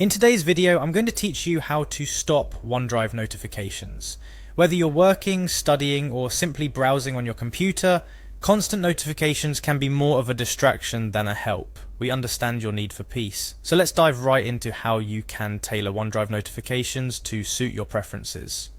In today's video, I'm going to teach you how to stop OneDrive notifications. Whether you're working, studying, or simply browsing on your computer, constant notifications can be more of a distraction than a help. We understand your need for peace. So let's dive right into how you can tailor OneDrive notifications to suit your preferences.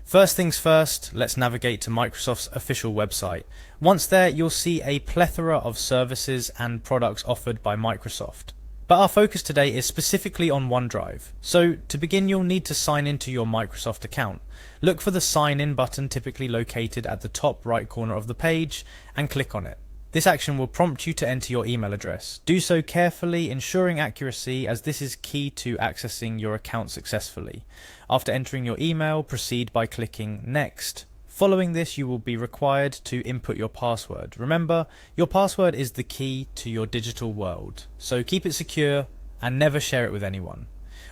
First things first, let's navigate to Microsoft's official website. Once there, you'll see a plethora of services and products offered by Microsoft. But our focus today is specifically on OneDrive. So to begin, you'll need to sign into your Microsoft account. Look for the sign in button typically located at the top right corner of the page and click on it. This action will prompt you to enter your email address. Do so carefully, ensuring accuracy, as this is key to accessing your account successfully. After entering your email, proceed by clicking Next. Following this, you will be required to input your password. Remember, your password is the key to your digital world, so keep it secure and never share it with anyone.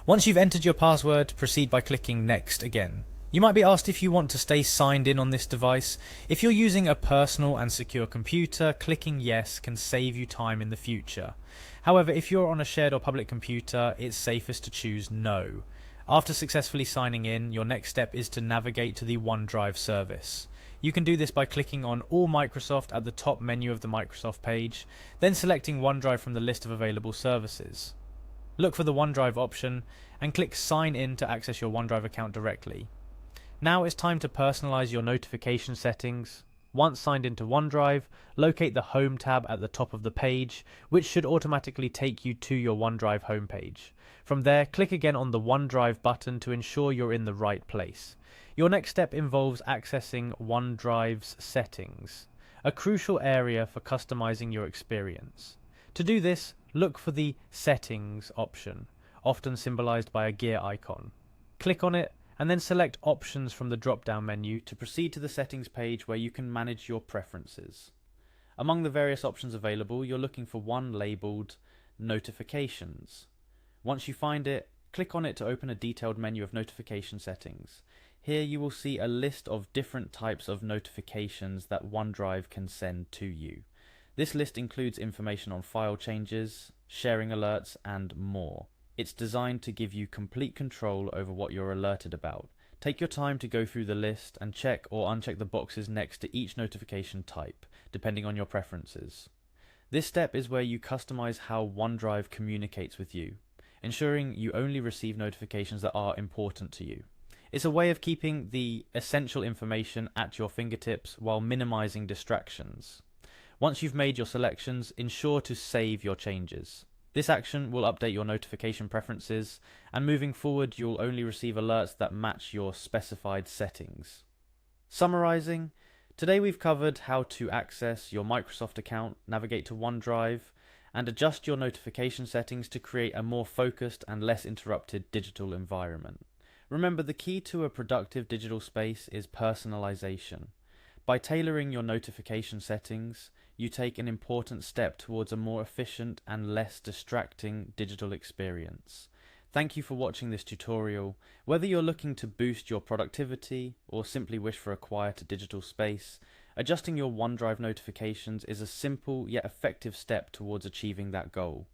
Once you've entered your password, proceed by clicking Next again. You might be asked if you want to stay signed in on this device. If you're using a personal and secure computer, clicking Yes can save you time in the future. However, if you're on a shared or public computer, it's safest to choose No. After successfully signing in, your next step is to navigate to the OneDrive service. You can do this by clicking on All Microsoft at the top menu of the Microsoft page, then selecting OneDrive from the list of available services. Look for the OneDrive option and click Sign In to access your OneDrive account directly. Now it's time to personalize your notification settings. Once signed into OneDrive, locate the Home tab at the top of the page, which should automatically take you to your OneDrive homepage. From there, click again on the OneDrive button to ensure you're in the right place. Your next step involves accessing OneDrive's settings, a crucial area for customizing your experience. To do this, look for the Settings option, often symbolized by a gear icon. Click on it and then select Options from the drop-down menu to proceed to the settings page where you can manage your preferences. Among the various options available, you're looking for one labeled Notifications. Once you find it, click on it to open a detailed menu of notification settings. Here you will see a list of different types of notifications that OneDrive can send to you. This list includes information on file changes, sharing alerts, and more. It's designed to give you complete control over what you're alerted about. Take your time to go through the list and check or uncheck the boxes next to each notification type, depending on your preferences. This step is where you customize how OneDrive communicates with you, ensuring you only receive notifications that are important to you. It's a way of keeping the essential information at your fingertips while minimizing distractions. Once you've made your selections, ensure to save your changes. This action will update your notification preferences, and moving forward you'll only receive alerts that match your specified settings. Summarizing, today we've covered how to access your Microsoft account, navigate to OneDrive, and adjust your notification settings to create a more focused and less interrupted digital environment. Remember, the key to a productive digital space is personalization. By tailoring your notification settings, you take an important step towards a more efficient and less distracting digital experience. Thank you for watching this tutorial. Whether you're looking to boost your productivity or simply wish for a quieter digital space, adjusting your OneDrive notifications is a simple yet effective step towards achieving that goal.